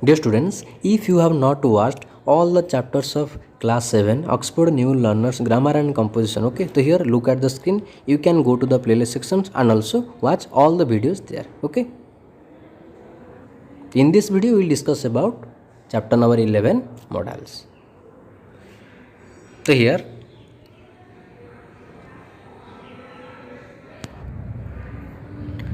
Dear students, if you have not watched all the chapters of class 7 Oxford New Learners Grammar and Composition, okay, so here look at the screen, you can go to the playlist sections and also watch all the videos there, okay. In this video we will discuss about chapter number 11 modals. So here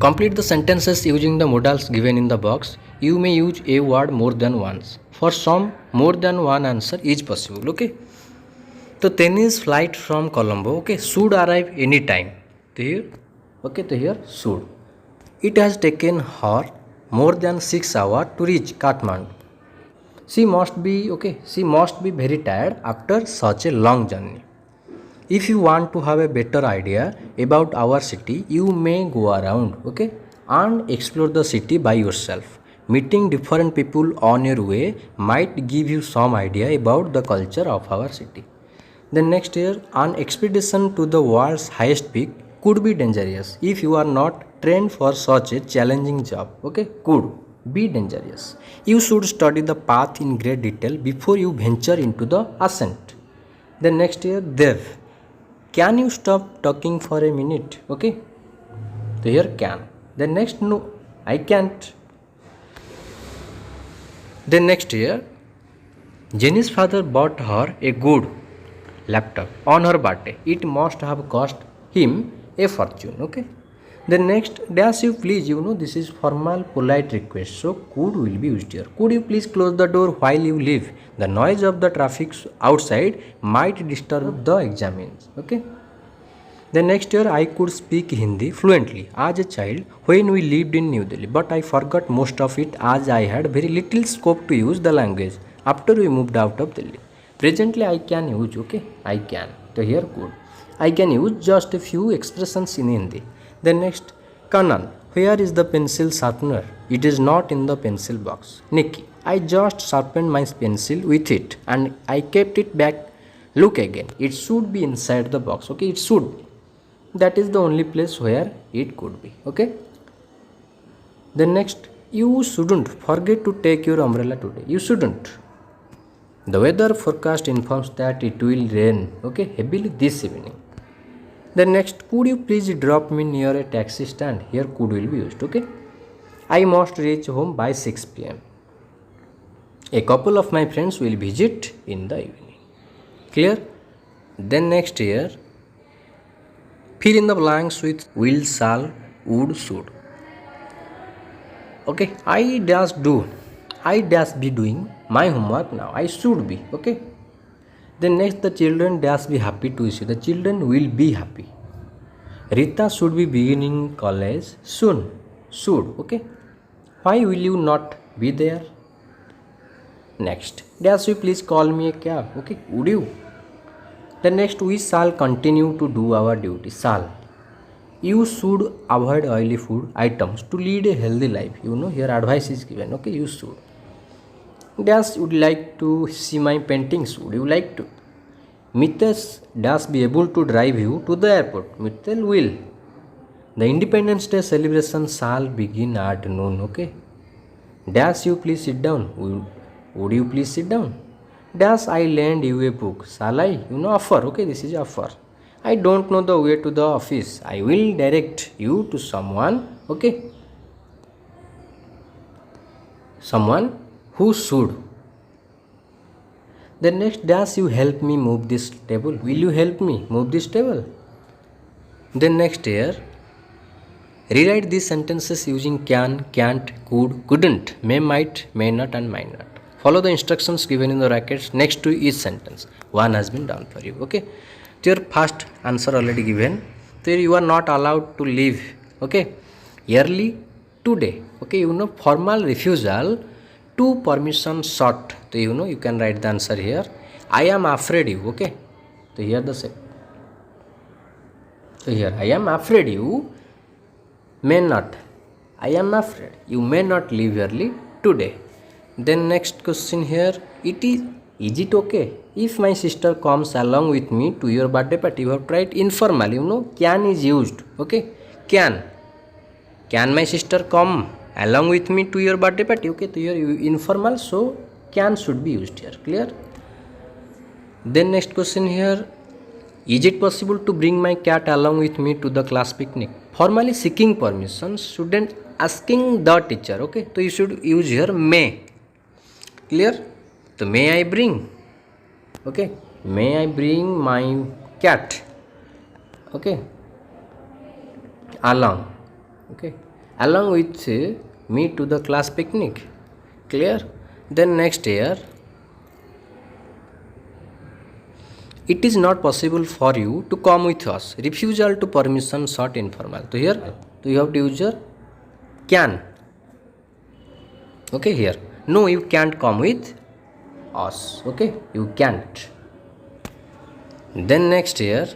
complete the sentences using the modals given in the box. You may use a word more than once. For some, more than one answer is possible. Okay. So tennis flight from Colombo. Okay. Should arrive any time. So here. Okay. So here should. It has taken her more than 6 hours to reach Kathmandu. She must be okay. She must be very tired after such a long journey. If you want to have a better idea about our city, you may go around, okay, and explore the city by yourself. Meeting different people on your way might give you some idea about the culture of our city. Then next year, an expedition to the world's highest peak could be dangerous if you are not trained for such a challenging job, okay, could be dangerous. You should study the path in great detail before you venture into the ascent. Then next year, Dev. Can you stop talking for a minute? Okay. So here can. Then next, no, I can't. Then next year, Jenny's father bought her a good laptop on her birthday. It must have cost him a fortune. Okay. Then next, dash you please, this is formal polite request. So could will be used here. Could you please close the door while you leave? The noise of the traffic outside might disturb the examiners. Okay. Then next year I could speak Hindi fluently as a child when we lived in New Delhi, but I forgot most of it as I had very little scope to use the language after we moved out of Delhi. Presently I can use, okay, I can. So here could. I can use just a few expressions in Hindi. Then next, Kanan, where is the pencil sharpener? It is not in the pencil box. Nikki, I just sharpened my pencil with it and I kept it back. Look again. It should be inside the box. Okay, it should. That is the only place where it could be. Okay. Then next, you shouldn't forget to take your umbrella today. You shouldn't. The weather forecast informs that it will rain, okay, heavily this evening. Then next, could you please drop me near a taxi stand? Here could will be used, okay. I must reach home by 6 p.m. A couple of my friends will visit in the evening. Clear? Then next here, fill in the blanks with will, shall, would, should. Okay, I dash do. I dash be doing my homework now. I should be, okay. Then next, the children dash be happy to see. The children will be happy. Rita should be beginning college soon. Should, okay. Why will you not be there? Next, dash you please call me a cab, okay. Would you? Then next, we shall continue to do our duty. Shall. You should avoid oily food items to lead a healthy life. Here advice is given, okay. You should. Dash would like to see my paintings. Would you like to? Mitesh dash be able to drive you to the airport. Mitel will. The Independence Day celebration shall begin at noon. Okay. Dash you please sit down. Would you please sit down? Dash I lend you a book. Shall I? Offer. Okay. This is offer. I don't know the way to the office. I will direct you to someone. Okay. Someone who should. Then next, dash you help me move this table? Will you help me move this table? Then next here, rewrite these sentences using can, can't, could, couldn't, may, might, may not and might not. Follow the instructions given in the brackets next to each sentence. One has been done for you. Okay. So your first answer already given. So you are not allowed to leave. Okay. Early today. Okay. Formal refusal to permission sought. So you can write the answer here. I am afraid you. Okay. So here the same. So here I am afraid you may not. I am afraid you may not leave early today. Then next question here. Is it okay if my sister comes along with me to your birthday party? You have tried informal. Can is used. Okay. Can my sister come along with me to your birthday party. Okay, so here informal, so can should be used here. Clear? Then next question here, is it possible to bring my cat along with me to the class picnic? Formally seeking permission, student asking the teacher. Okay, so you should use here may. Clear? So may I bring? Okay, may I bring my cat? Okay, along. Okay, along with me to the class picnic. Clear? Then next here, it is not possible for you to come with us. Refusal to permission, short informal. So here, so you have to use your can. Okay, here, no, you can't come with us. Okay, you can't. Then next here,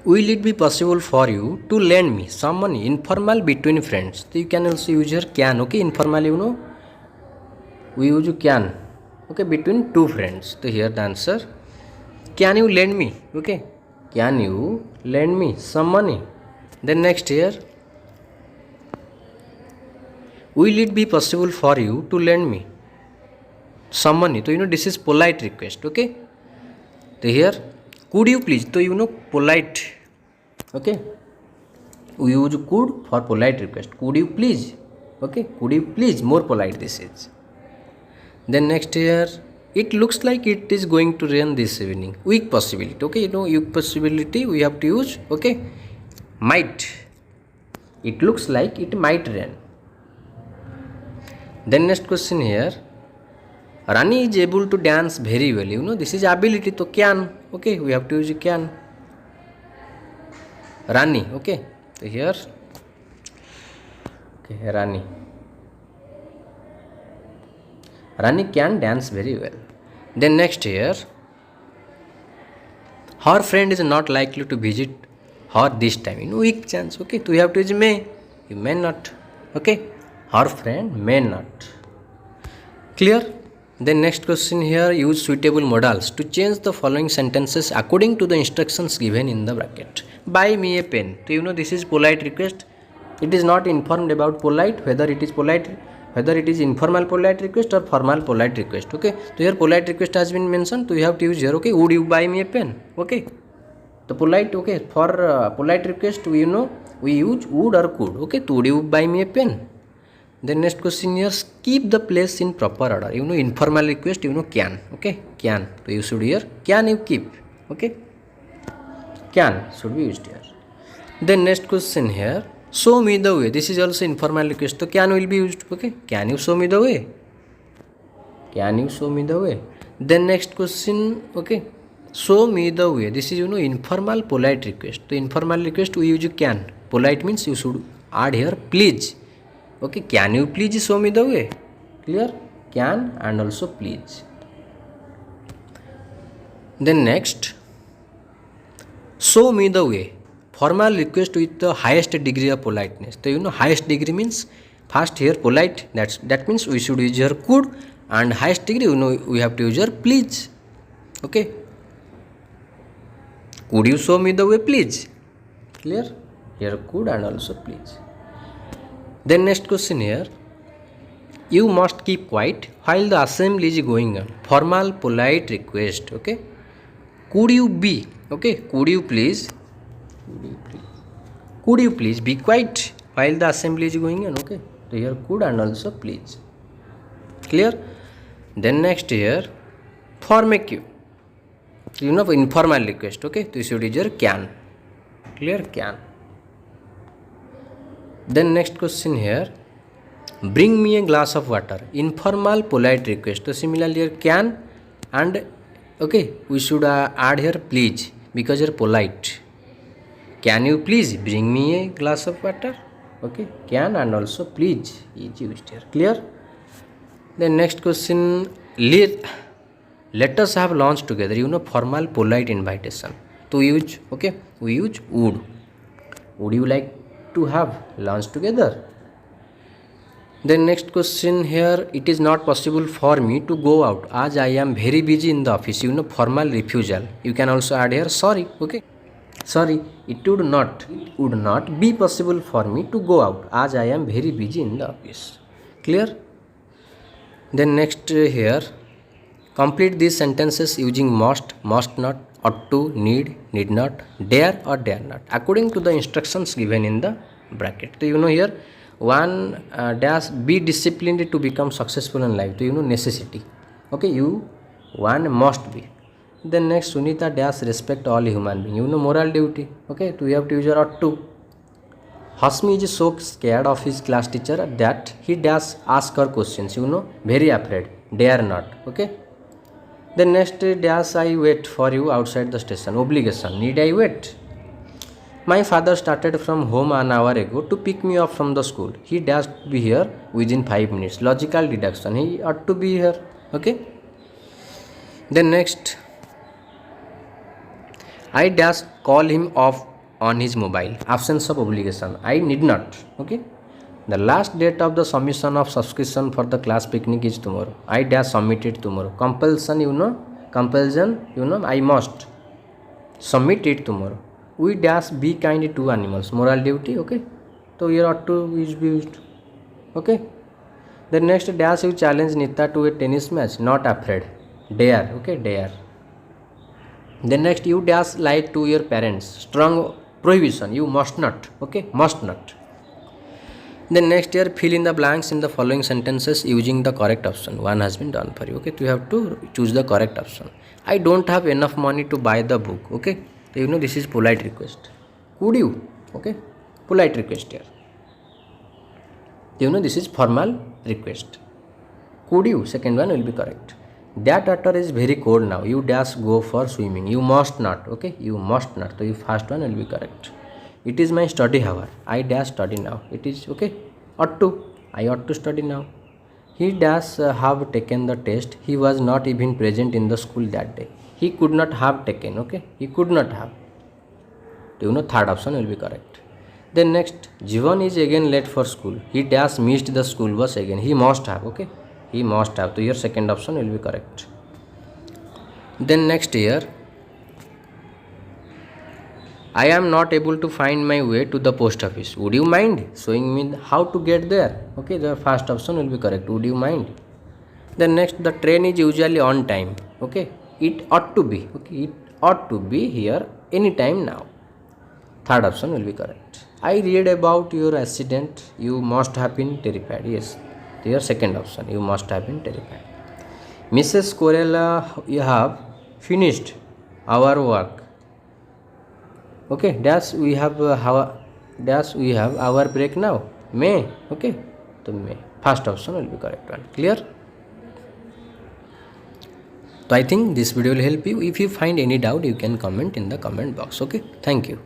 will it be possible for you to lend me some money? Informal, between friends. So you can also use your can. Okay, informal, you know, we use can. Okay, between two friends. So here the answer, can you lend me? Okay, can you lend me some money? Then next here, will it be possible for you to lend me some money? So you know this is polite request. Okay, so here, could you please? So you know polite. Okay, we use could for polite request. Could you please? Okay, could you please? More polite this is. Then next here, it looks like it is going to rain this evening. Weak possibility. Okay, you know weak possibility we have to use. Okay, might. It looks like it might rain. Then next question here, Rani is able to dance very well. You know this is ability, so can. Okay, we have to use can. Rani. Okay, so here, okay, Rani. Rani can dance very well. Then next here, her friend is not likely to visit her this time. You know weak chance. Okay, so you have to use may. You may not. Okay, her friend may not. Clear? Then next question here, use suitable modals to change the following sentences according to the instructions given in the bracket. Buy me a pen. So you know this is polite request. It is not informed about polite, whether it is polite, whether it is informal polite request or formal polite request. Okay, so here polite request has been mentioned, so you have to use here. Okay, would you buy me a pen? Okay, the polite. Okay, for polite request we use would or could. Okay, so would you buy me a pen? Then next question here, keep the place in proper order. You know informal request, you know can. Okay, can. So you should here, can you keep? Okay, can should be used here. Then next question here, show me the way. This is also informal request, so can will be used. Okay, can you show me the way? Can you show me the way? Then next question, okay, show me the way. This is informal polite request. So informal request we use can. Polite means you should add here please. Okay, can you please show me the way? Clear? Can and also please. Then next, show me the way. Formal request with the highest degree of politeness. So highest degree means first here polite. That means we should use here could, and highest degree we have to use here please. Okay. Could you show me the way, please? Clear? Here could and also please. Then next question here, you must keep quiet while the assembly is going on. Formal polite request. Okay. Could you be? Okay. Could you please? Could you please be quiet while the assembly is going on? Okay. So here could and also please. Clear? Then next here, for make you. Informal request. Okay. So you should use your can. Clear? Can. Then next question here, bring me a glass of water. Informal polite request. So similarly here can, and okay, we should add here please because you're polite. Can you please bring me a glass of water? Okay, can and also please is used here. Clear? Then next question, let us have lunch together. Formal polite invitation. To use, okay, we use would. Would you like to have lunch together? Then next question here, it is not possible for me to go out as I am very busy in the office. Formal refusal. You can also add here sorry. Okay. Sorry, it would not be possible for me to go out as I am very busy in the office. Clear? Then next here, complete these sentences using must not, ought to, need not, dare or dare not, according to the instructions given in the bracket. So you know here, one dash be disciplined to become successful in life. So you know necessity. Okay, you one must be. Then next, Sunita dash respect all human being. You know moral duty. Okay, so you have to use your ought to. Hasmi is so scared of his class teacher that he dash ask her questions. You know, very afraid. Dare not. Okay. Then next dash I wait for you outside the station. Obligation. Need I wait? My father started from home an hour ago to pick me up from the school. He dash be here within 5 minutes. Logical deduction. He ought to be here. Okay. Then next, I dash call him off on his mobile. Absence of obligation. I need not. Okay. The last date of the submission of subscription for the class picnic is tomorrow. I dash submit it tomorrow. Compulsion, you know. Compulsion, you know. I must submit it tomorrow. We dash be kind to animals. Moral duty. Okay. So here ought to is used. Okay. The next dash you challenge Nita to a tennis match. Not afraid. Dare. Okay. Dare. Then next you dash lie to your parents. Strong prohibition. You must not. Okay. Must not. Then next year fill in the blanks in the following sentences using the correct option. One has been done for you. Okay. So you have to choose the correct option. I don't have enough money to buy the book. Okay. So you know this is polite request. Could you? Okay. Polite request here. You know this is formal request. Could you? Second one will be correct. That water is very cold now. You dash go for swimming. You must not. Okay. You must not. So your first one will be correct. It is my study hour. I dash study now. It is okay. Ought to. I ought to study now. He dash have taken the test. He was not even present in the school that day. He could not have taken. Okay. He could not have. You know third option will be correct. Then next, Jivan is again late for school. He dash missed the school bus again. He must have. Okay. He must have. So your second option will be correct. Then next here, I am not able to find my way to the post office. Would you mind showing me how to get there? Okay, the first option will be correct. Would you mind? Then next, the train is usually on time. Okay, it ought to be. Okay, it ought to be here anytime now. Third option will be correct. I read about your accident. You must have been terrified. Yes, your second option. You must have been terrified. Mrs. Corella, you have finished our work. Okay, dash we have our break now. May. Okay, so may. First option will be correct one. Clear? So I think this video will help you. If you find any doubt, you can comment in the comment box. Okay, thank you.